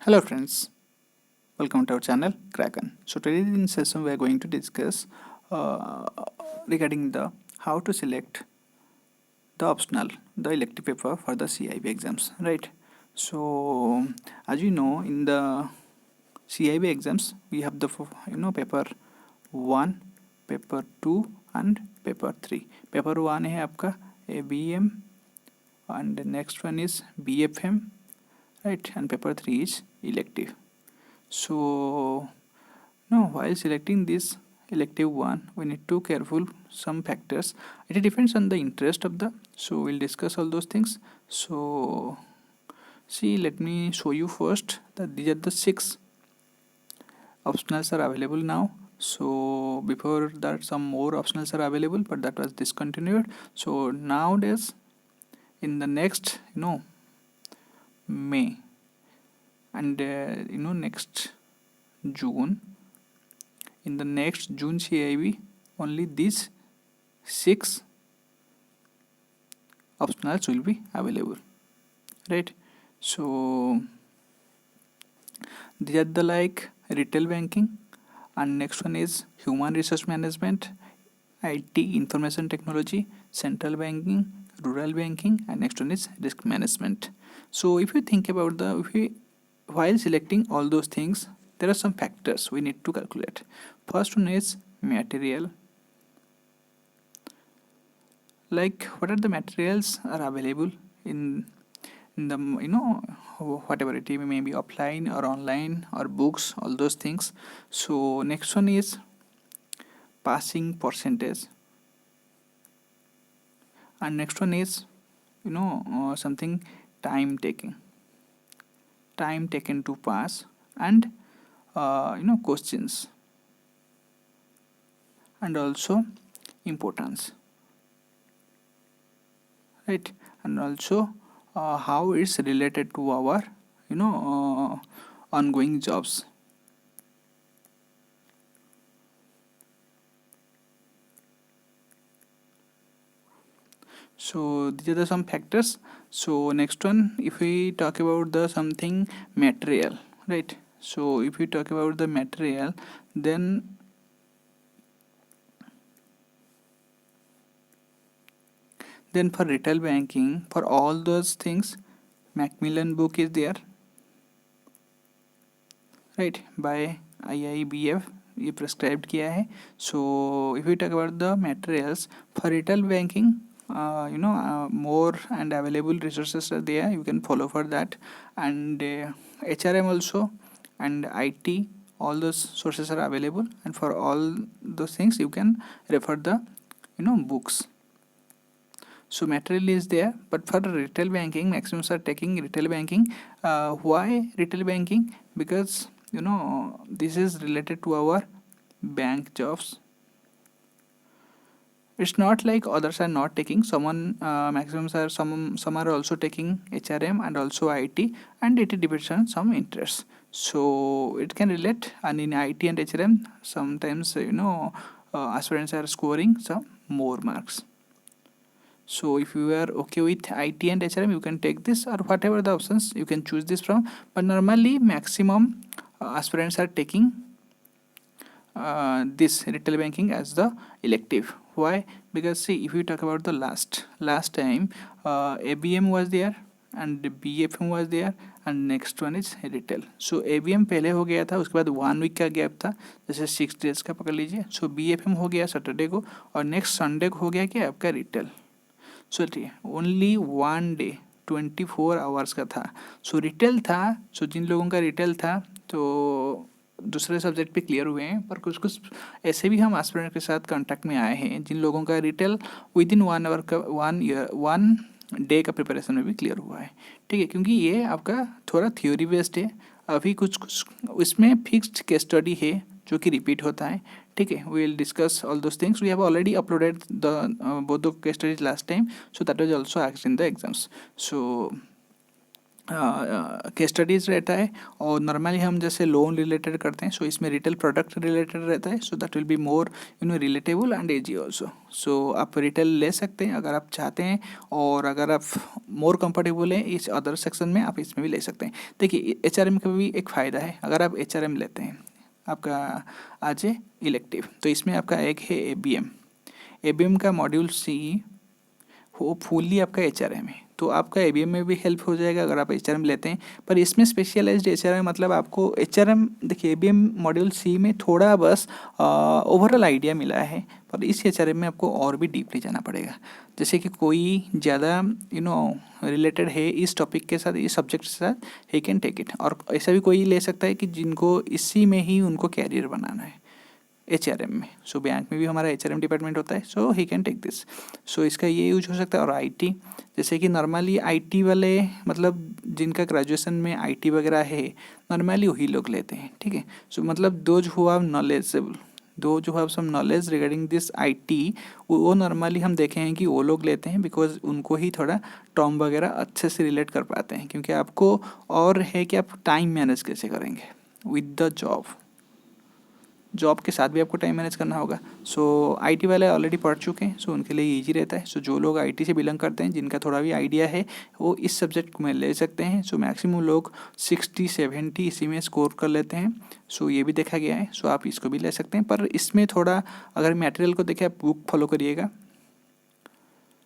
Hello friends, welcome to our channel Kraken. So today in session we are going to discuss uh, regarding the how to select the optional, the elective paper for the CIB exams, right? So as you know, in the CIB exams we have the paper 1, paper 2 and paper 3. Paper 1 है आपका ABM and the next one is BFM, right? And paper 3 is elective. So now, while selecting this elective one, we need to careful some factors. It depends on the interest of the. So we'll discuss all those things. So see, let me show you first that these are the 6 optionals are available now. So before that, some more optionals are available, but that was discontinued. So nowadays, in the next, May and next June, in the next June CIB, only these 6 optionals will be available, right? So these are the like retail banking, and next one is human resource management, IT information technology, central banking, rural banking, and next one is risk management. So if you think about while selecting all those things, there are some factors we need to calculate. First one is material, like what are the materials are available in the whatever it may be, offline or online or books, all those things. So next one is passing percentage, and next one is something time taken to pass, and questions, and also importance, right? And also how it's related to our ongoing jobs. So these are the some factors. So next one, if we talk about the something material, right? So if we talk about the material, then for retail banking, for all those things, Macmillan book is there, right? By IIBF ये prescribed किया है. So if we talk about the materials for retail banking, more and available resources are there, you can follow for that, and HRM also, and IT, all those sources are available, and for all those things you can refer the books. So material is there, but for retail banking, maximums are taking retail banking. Why retail banking? Because this is related to our bank jobs. It's not like others are not taking. Someone maximums are some are also taking HRM and also IT, and it depends on some interests. So it can relate, and in IT and HRM, sometimes aspirants are scoring some more marks. So if you are okay with IT and HRM, you can take this, or whatever the options you can choose this from. But normally maximum aspirants are taking this retail banking as the elective. Why? Because see, if you talk about the last time, ABM was there and BFM was there, and next one is retail. So ABM पहले हो गया था, उसके बाद 1 week का gap था, जैसे 6 days का पकड़ लीजिए. सो BFM हो गया सैटरडे को, और नेक्स्ट संडे को हो गया क्या आपका retail. So only 1 day 24 hours का था. सो रिटेल था. सो जिन लोगों का रिटेल था तो दूसरे सब्जेक्ट पे क्लियर हुए हैं, पर कुछ कुछ ऐसे भी हम एस्पिरेंट के साथ कांटेक्ट में आए हैं जिन लोगों का रिटेल विद इन 1 आवर का 1 डे का प्रिपरेशन में भी क्लियर हुआ है. ठीक है, क्योंकि ये आपका थोड़ा थ्योरी बेस्ड है. अभी कुछ कुछ इसमें फिक्स्ड केस स्टडी है जो कि रिपीट होता है. ठीक है, we will discuss all those things. We have already uploaded the both the case studies last time, so that was also asked in the exams. So case studies रहता है, और नॉर्मली हम जैसे लोन रिलेटेड करते हैं, सो इसमें retail product related रहता है, so that will be more relatable and easy also. So आप रिटेल ले सकते हैं अगर आप चाहते हैं, और अगर आप मोर कंफर्टेबल हैं इस अदर सेक्शन में, आप इसमें भी ले सकते हैं। देखिए HRM का भी एक फ़ायदा है, अगर आप HRM लेते हैं आपका आज इलेक्टिव, तो इसमें आपका एक है ABM का मॉड्यूल C वो फुल्ली आपका HRM है, तो आपका ABM में भी हेल्प हो जाएगा अगर आप HRM लेते हैं। पर इसमें स्पेशलाइज्ड HRM मतलब आपको HRM, देखिए ABM मॉड्यूल C में थोड़ा बस ओवरऑल आइडिया मिला है, पर इस HRM में आपको और भी डीपली जाना पड़ेगा। जैसे कि कोई ज़्यादा रिलेटेड है इस टॉपिक के साथ, इस सब्जेक्ट के साथ, ही कैन टेक इट। और ऐसा भी कोई ले सकता है कि जिनको इसी में ही उनको कैरियर बनाना है HRM में। सो बैंक में भी हमारा HRM डिपार्टमेंट होता है, सो ही कैन टेक दिस। सो इसका ये यूज हो सकता है। और IT, जैसे कि नॉर्मली IT वाले मतलब जिनका ग्रेजुएशन में IT वगैरह है, नॉर्मली वही लोग लेते हैं, ठीक है। सो मतलब those who have knowledgeable, those जो have some knowledge regarding this IT, वो नॉर्मली हम देखे हैं कि वो लोग लेते हैं, बिकॉज उनको ही थोड़ा टर्म वगैरह अच्छे से रिलेट कर पाते हैं। क्योंकि आपको और है कि आप टाइम मैनेज कैसे करेंगे विद द जॉब के साथ भी आपको टाइम मैनेज करना होगा। सो IT वाले ऑलरेडी पढ़ चुके हैं, सो उनके लिए ईजी रहता है। सो जो लोग IT से बिलोंग करते हैं, जिनका थोड़ा भी आइडिया है, वो इस सब्जेक्ट में ले सकते हैं। सो मैक्सिमम लोग 60-70 इसी में स्कोर कर लेते हैं। सो ये भी देखा गया है, सो आप इसको भी ले सकते हैं। पर इसमें थोड़ा अगर मटेरियल को देखें, आप बुक फॉलो करिएगा,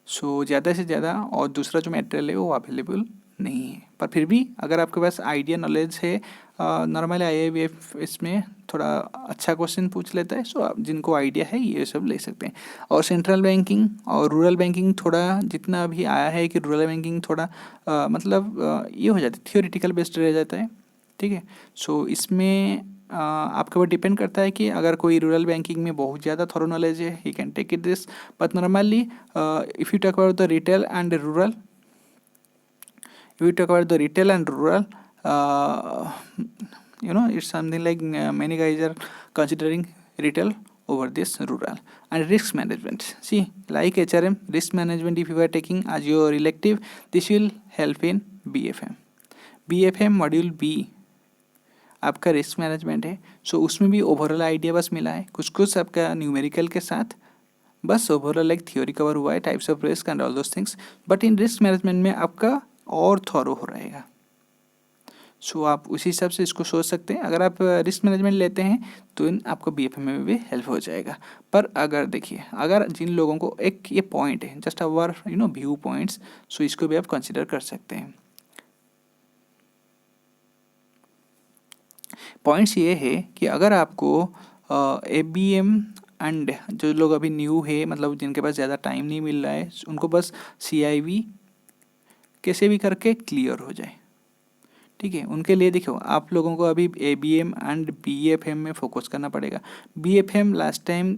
सो ज़्यादा से ज़्यादा, और दूसरा जो मटेरियल है वो अवेलेबल नहीं है। पर फिर भी अगर आपके पास आइडिया नॉलेज है, नॉर्मली IABF इसमें थोड़ा अच्छा क्वेश्चन पूछ लेता है, सो आप जिनको आइडिया है ये सब ले सकते हैं। और सेंट्रल बैंकिंग और रूरल बैंकिंग थोड़ा जितना अभी आया है कि रूरल बैंकिंग थोड़ा ये हो जाता है, थियोरिटिकल बेस्ड रह जाता है, ठीक है। सो इसमें आपके ऊपर डिपेंड करता है कि अगर कोई रूरल बैंकिंग में बहुत ज़्यादा थोरो नॉलेज है, he can take it this. But normally if you talk about the retail and rural, it's something like many guys are considering retail over this rural. And risk management, see, like HRM, risk management if you are taking as your elective, this will help in BFM module B आपका risk management है। सो उसमें भी overall idea बस मिला है, कुछ आपका numerical के साथ, बस ओवरऑल एक थ्योरी कवर हुआ है, types of risk and all those things. But in risk management में आपका और थॉरो हो रहेगा। सो आप उसी हिसाब से इसको सोच सकते हैं। अगर आप रिस्क मैनेजमेंट लेते हैं तो आपको BFM में भी हेल्प हो जाएगा। पर अगर देखिए, अगर जिन लोगों को एक ये पॉइंट है, जस्ट अवर व्यू पॉइंट्स, सो इसको भी आप कंसिडर कर सकते हैं। पॉइंट्स ये है कि अगर आपको ABM एंड जो लोग अभी न्यू है, मतलब जिनके पास ज़्यादा टाइम नहीं मिल रहा है, उनको बस CIV कैसे भी करके क्लियर हो जाए, ठीक है। उनके लिए देखो, आप लोगों को अभी ABM एंड BFM में फोकस करना पड़ेगा। BFM लास्ट टाइम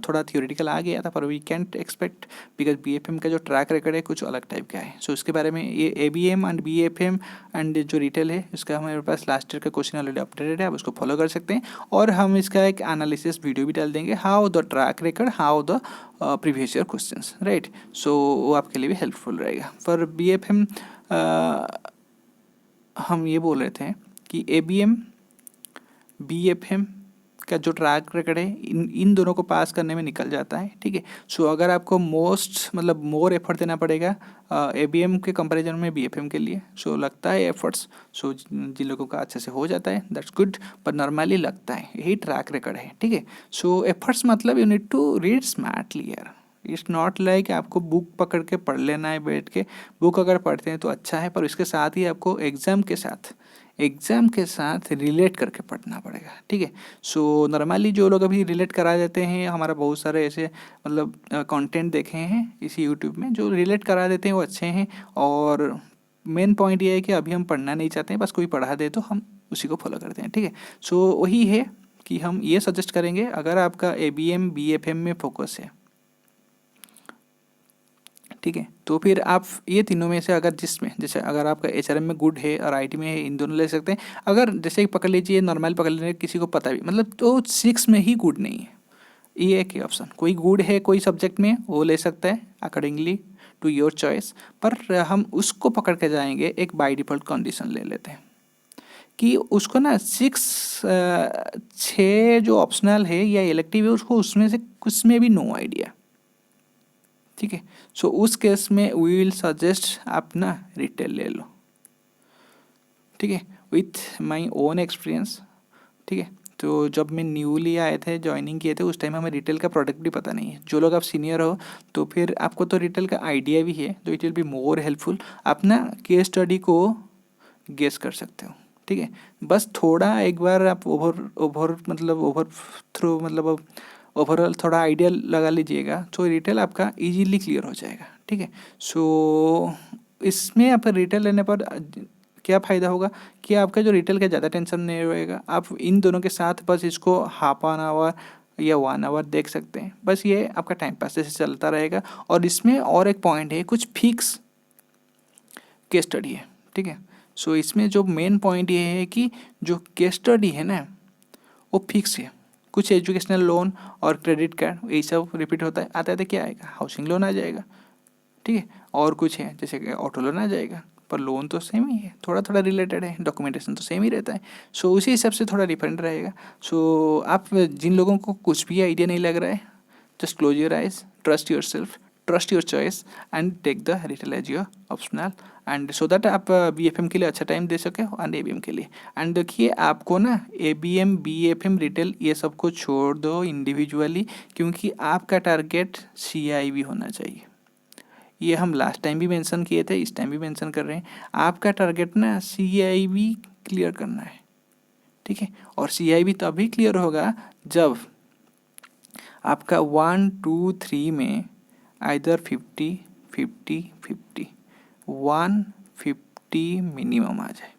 थोड़ा थियोरेटिकल आ गया था, पर we can't expect, because BFM का जो ट्रैक रिकॉर्ड है कुछ अलग टाइप का है। सो इसके बारे में ये ABM एंड BFM एंड जो रिटेल है, इसका हमारे पास लास्ट ईयर का क्वेश्चन ऑलरेडी अपडेटेड है, आप उसको फॉलो कर सकते हैं। और हम इसका एक एनालिसिस वीडियो भी डाल देंगे, how the track record, how the previous year questions, right. So वो आपके लिए भी हेल्पफुल रहेगा। पर BFM हम ये बोल रहे थे कि ABM BFM का जो ट्रैक रिकॉर्ड है, इन दोनों को पास करने में निकल जाता है, ठीक है। सो अगर आपको मोर एफर्ट देना पड़ेगा ABM के कंपैरिजन में BFM के लिए, सो लगता है एफर्ट्स, सो जिन लोगों का अच्छे से हो जाता है दैट्स गुड, पर नॉर्मली लगता है यही ट्रैक रिकॉर्ड है, ठीक है। सो एफर्ट्स मतलब you need to read smartly यार, इट्स नॉट लाइक आपको बुक पकड़ के पढ़ लेना है बैठ के। बुक अगर पढ़ते हैं तो अच्छा है, पर उसके साथ ही आपको एग्ज़ाम के साथ रिलेट करके पढ़ना पड़ेगा, ठीक है। सो नॉर्मली जो लोग अभी रिलेट करा देते हैं, हमारा बहुत सारे ऐसे मतलब कंटेंट देखे हैं इसी यूट्यूब में, जो रिलेट करा देते हैं वो अच्छे हैं। और मेन पॉइंट ये है कि अभी हम पढ़ना नहीं चाहते हैं, बस कोई पढ़ा दे तो हम उसी को फॉलो करते हैं, ठीक है। सो वही है कि हम ये सजेस्ट करेंगे, अगर आपका ABM BFM में फोकस है, ठीक है, तो फिर आप ये तीनों में से अगर जिसमें, जैसे अगर आपका HRM में गुड है और IT में है, इन दोनों ले सकते हैं। अगर जैसे पकड़ लीजिए नॉर्मल पकड़ लीजिए, किसी को पता भी मतलब तो 6 में ही गुड नहीं है, ये एक ही ऑप्शन। कोई गुड है कोई सब्जेक्ट में, वो ले सकता है अकॉर्डिंगली, टू योर चॉइस। पर हम उसको पकड़ के जाएंगे, एक बाय डिफ़ॉल्ट कंडीशन ले लेते हैं कि उसको ना 6 जो ऑप्शनल है या इलेक्टिव है उसको उसमें से कुछ में भी नो आइडिया। ठीक है, सो उस केस में वी विल सजेस्ट आप ना रिटेल ले लो। ठीक है, विथ माय ओन एक्सपीरियंस। ठीक है, तो जब मैं न्यूली आए थे, ज्वाइनिंग किए थे, उस टाइम हमें रिटेल का प्रोडक्ट भी पता नहीं है। जो लोग आप सीनियर हो तो फिर आपको तो रिटेल का आइडिया भी है, तो it will be more helpful. आप ना केस स्टडी को गेस कर सकते हो। ठीक है, बस थोड़ा एक बार आप ओवर थ्रू मतलब ओवरऑल थोड़ा आइडिया लगा लीजिएगा, तो रिटेल आपका इजीली क्लियर हो जाएगा। ठीक है, सो इसमें आप रिटेल लेने पर क्या फ़ायदा होगा कि आपका जो रिटेल का ज़्यादा टेंशन नहीं रहेगा। आप इन दोनों के साथ बस इसको हाफ एन आवर या 1 आवर देख सकते हैं, बस ये आपका टाइम पास जैसे चलता रहेगा। और इसमें और एक पॉइंट है, कुछ फिक्स केस स्टडी है। ठीक है, सो इसमें जो मेन पॉइंट ये है कि जो केस स्टडी है ना वो फिक्स है। कुछ एजुकेशनल लोन और क्रेडिट कार्ड यही सब रिपीट होता है, आता है तो क्या आएगा, हाउसिंग लोन आ जाएगा। ठीक है, और कुछ है जैसे कि ऑटो लोन आ जाएगा, पर लोन तो सेम ही है, थोड़ा थोड़ा रिलेटेड है, डॉक्यूमेंटेशन तो सेम ही रहता है। सो उसी हिसाब से थोड़ा डिफरेंट रहेगा। सो आप जिन लोगों को कुछ भी आइडिया नहीं लग रहा है, just close your eyes, trust yourself, trust your choice and take the retail as your optional, and so that आप BFM के लिए अच्छा टाइम दे सके एंड ABM के लिए। एंड देखिए आपको ना ABM BFM रिटेल ये सब को छोड़ दो इंडिविजुअली, क्योंकि आपका टारगेट CIB होना चाहिए। ये हम लास्ट टाइम भी मेंशन किए थे, इस टाइम भी मेंशन कर रहे हैं। आपका टारगेट ना CIB क्लियर करना है। ठीक है, और CIB तभी क्लियर होगा जब आपका 1 2 3 में आइदर 50 50 50 150 मिनिमम आ जाए।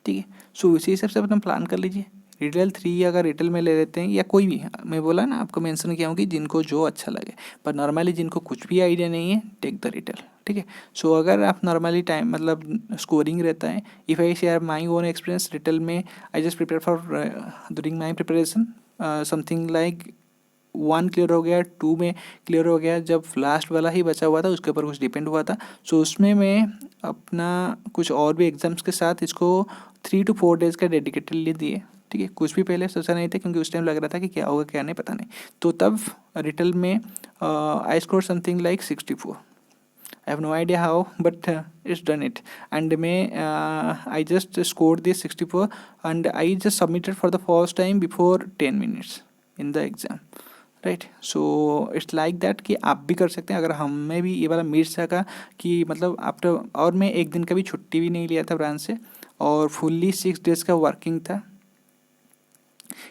ठीक है, सो उसी हिसाब से अपना प्लान कर लीजिए। रिटेल 3 अगर रिटेल में ले लेते हैं या कोई भी, मैं बोला ना आपको मेंशन किया हूँ कि जिनको जो अच्छा लगे, पर नॉर्मली जिनको कुछ भी आइडिया नहीं है, टेक द रिटेल। ठीक है, सो अगर आप नॉर्मली टाइम मतलब स्कोरिंग रहता है, if I share my own experience retail में, I just prepare for during my preparation something like 1 clear हो गया, 2 में क्लियर हो गया, जब लास्ट वाला ही बचा हुआ था उसके ऊपर कुछ डिपेंड हुआ था। सो उसमें मैं अपना कुछ और भी एग्जाम्स के साथ इसको 3 to 4 डेज़ का डेडिकेटेडली दिए। ठीक है, कुछ भी पहले सोचा नहीं था, क्योंकि उस टाइम लग रहा था कि क्या होगा क्या नहीं पता नहीं। तो तब रिटेल में I score something like 64। I have no idea how, but it's done it. And I just scored this 64, and I just submitted for the first time before 10 minutes in the exam. Right, so it's like that कि आप भी कर सकते हैं। अगर हमें भी ये वाला मिल सका कि मतलब आफ्टर, और मैं एक दिन का भी छुट्टी भी नहीं लिया था ब्रांच से, और फुल्ली 6 डेज़ का वर्किंग था।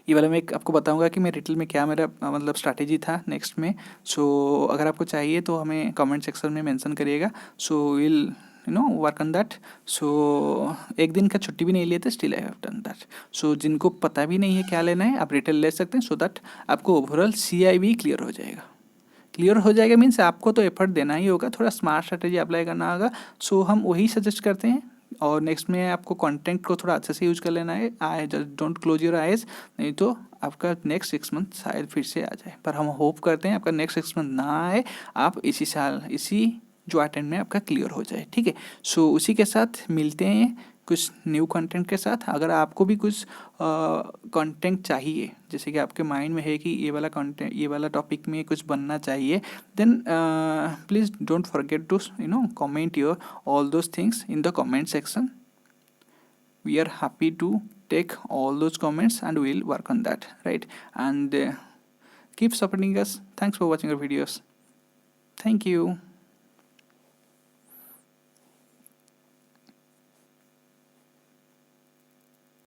ये वाला मैं आपको बताऊंगा कि मैं रिटेल में क्या मेरा मतलब स्ट्रैटेजी था नेक्स्ट में। सो अगर आपको चाहिए तो हमें कमेंट सेक्शन में मेंशन करिएगा, so will work on that. So एक दिन का छुट्टी भी नहीं लिए थे, still I have done that. So जिनको पता भी नहीं है क्या लेना है, आप रिटेल ले सकते हैं, सो दैट आपको ओवरऑल CIB क्लियर हो जाएगा। क्लियर हो जाएगा मीन्स आपको तो एफर्ट देना ही होगा, थोड़ा स्मार्ट स्ट्रैटेजी अप्लाई करना होगा। सो हम वही सजेस्ट करते हैं। और नेक्स्ट में आपको कंटेंट को थोड़ा अच्छे से यूज कर लेना है। I just don't close your eyes, नहीं तो आपका नेक्स्ट 6 मंथ शायद फिर से आ जाए। पर हम होप करते हैं आपका नेक्स्ट 6 मंथ ना आए, आप इसी साल इसी जो अटेंड में आपका क्लियर हो जाए। ठीक है, सो उसी के साथ मिलते हैं कुछ न्यू कंटेंट के साथ। अगर आपको भी कुछ कंटेंट चाहिए, जैसे कि आपके माइंड में है कि ये वाला कंटेंट, ये वाला टॉपिक में कुछ बनना चाहिए, then please don't forget to comment your all those things in the comment section. We are happy to take all those comments and we'll work on that, right? And keep supporting us. Thanks for watching our videos. Thank you.